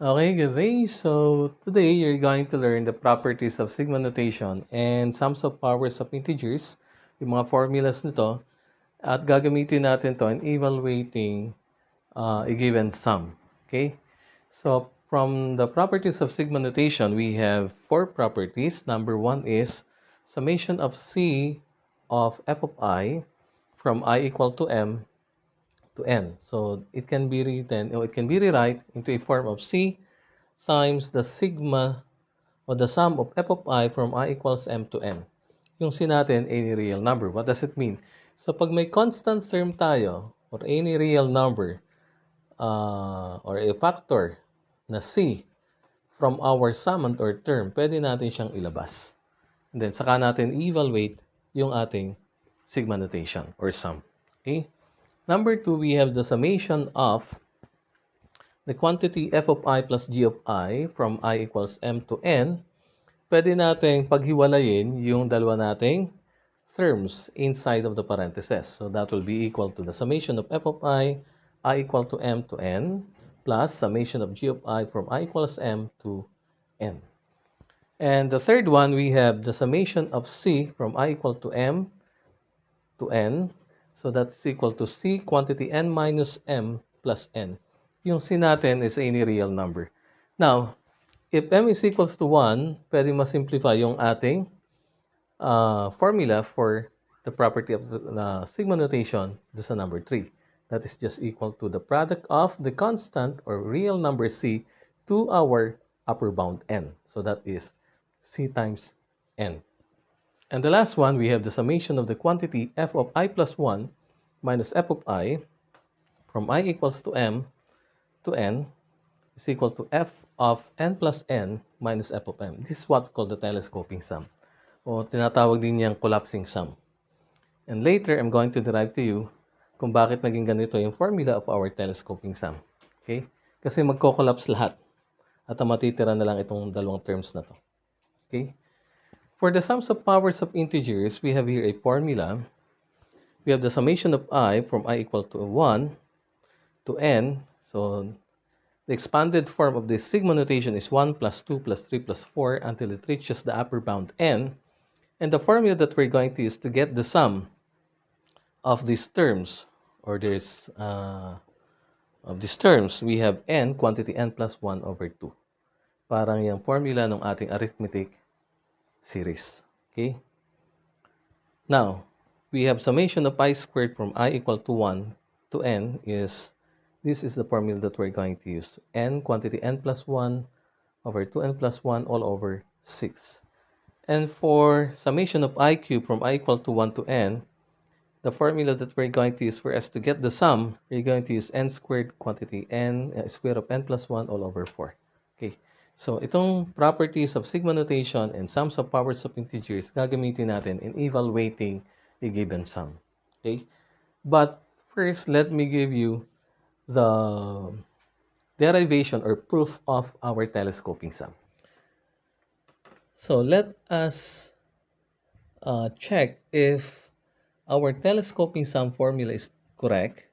Okay, good day. So today you're going to learn the properties of sigma notation and sums of powers of integers, yung mga formulas nito, at gagamitin natin to in evaluating a given sum. Okay? So from the properties of sigma notation, we have four properties. Number one is summation of C of f of I from I equal to M to N. So it can be written, or it can be rewrite into a form of C times the sigma or the sum of f of I from I equals M to N. Yung C natin, any real number. What does it mean? So pag may constant term tayo or any real number or a factor na C from our summand or term, pwede natin siyang ilabas. And then saka natin evaluate yung ating sigma notation or sum. Okay? Number two, we have the summation of the quantity f of I plus g of I from I equals M to N. Pwede nating paghiwalayin yung dalawa nating terms inside of the parentheses. So that will be equal to the summation of f of I equal to M to N, plus summation of g of I from I equals M to N. And the third one, we have the summation of C from I equal to M to N. So that's equal to C quantity N minus M plus N. Yung C natin is any real number. Now, if M is equals to 1, pwede ma-simplify yung ating formula for the property of the sigma notation do sa number 3. That is just equal to the product of the constant or real number C to our upper bound N. So that is C times N. And the last one, we have the summation of the quantity f of I plus 1 minus f of I from I equals to M to N is equal to f of n plus n minus f of m. This is what we call the telescoping sum. O tinatawag din niyang collapsing sum. And later, I'm going to derive to you kung bakit naging ganito yung formula of our telescoping sum. Okay? Kasi magko-collapse lahat. At ang matitira na lang itong dalawang terms na to. Okay? For the sums of powers of integers, we have here a formula. We have the summation of I from I equal to 1 to n. So the expanded form of this sigma notation is 1 plus 2 plus 3 plus 4 until it reaches the upper bound n. And the formula that we're going to use to get the sum of these terms, or this of these terms, we have n, quantity n plus 1 over 2. Parang yung formula ng ating arithmetic series. Okay? Now, we have summation of I squared from I equal to 1 to n is, this is the formula that we're going to use. N, quantity n plus 1 over 2n plus 1 all over 6. And for summation of I cubed from I equal to 1 to n, the formula that we're going to use for us to get the sum, we're going to use n squared quantity n square of n plus 1 all over 4. Okay. So, itong properties of sigma notation and sums of powers of integers gagamitin natin in evaluating a given sum. Okay? But first, let me give you the derivation or proof of our telescoping sum. So, let us check if our telescoping sum formula is correct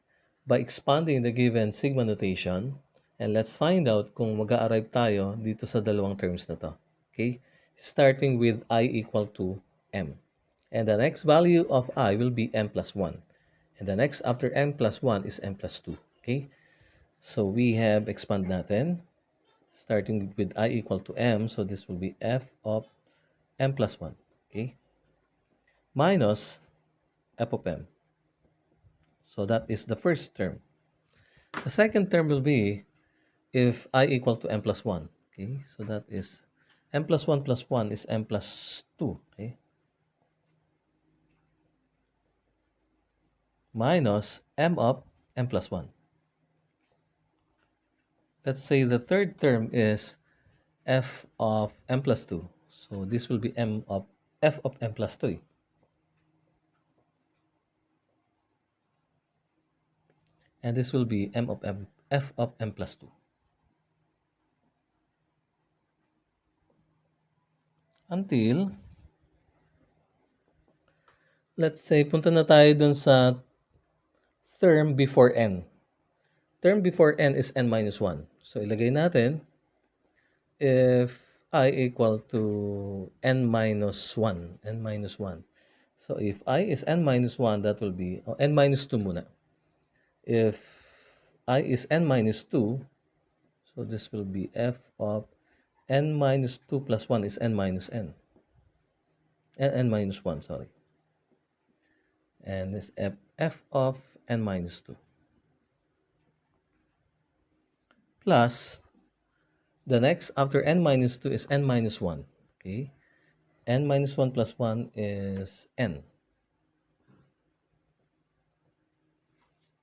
by expanding the given sigma notation. And let's find out kung mag-a-arrive tayo dito sa dalawang terms na to. Okay? Starting with I equal to M. And the next value of I will be M plus 1. And the next after M plus 1 is M plus 2. Okay? So we have expand natin. Starting with I equal to M. So this will be F of M plus 1. Okay? Minus F of M. So that is the first term. The second term will be if I equal to m plus 1. Okay, so that is m plus 1 is m plus 2. Okay, minus m of m plus 1. Let's say the third term is f of m plus 2. So this will be f of m plus 3. And this will be f of m plus 2. Until, let's say, punta na tayo dun sa term before n. Term before n is n minus 1. So ilagay natin if I equal to n minus 1, n minus 1. So if I is n minus 1, that will be, n minus 2 muna. If I is n minus 2, so this will be f of n minus 2 plus 1 is n minus n minus 1, sorry. And this f of n minus 2 plus the next after n minus 2 is n minus 1. Okay, n minus 1 plus 1 is n.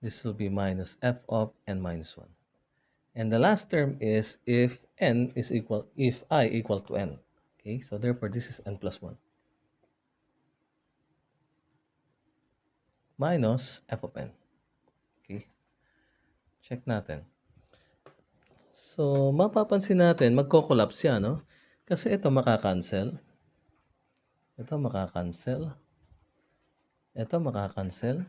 This will be minus f of n minus 1. And the last term is if I equal to n. Okay, so therefore this is n plus 1 minus f of n. Okay, check natin. So, mapapansin natin, magko-collapse siya, no? Kasi ito makakancel. Ito makakancel. Ito makakancel.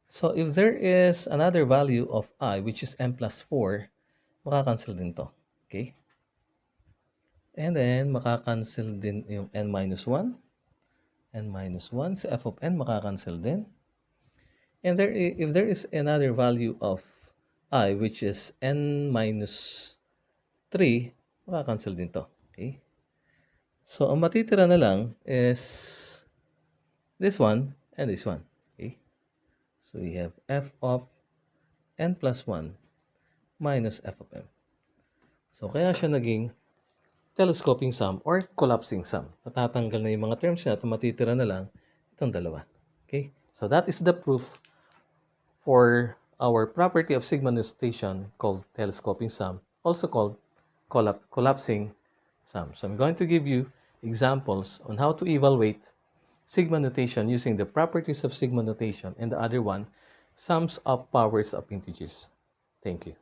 So, if there is another value of I, which is n plus 4, makakancel din to. Okay? And then, makakancel din yung n minus 1. N minus 1. Si f of n, makakancel din. And if there is another value of I, which is n minus 3, makakancel din to. Okay? So, ang matitira na lang is this one and this one. Okay? So, we have f of n plus 1 minus f of m. So, kaya siya naging telescoping sum or collapsing sum. Natatanggal na yung mga terms na at matitira na lang itong dalawa. Okay? So, that is the proof for our property of sigma notation called telescoping sum, also called collapsing sum. So, I'm going to give you examples on how to evaluate sigma notation using the properties of sigma notation, and the other one, sums of powers of integers. Thank you.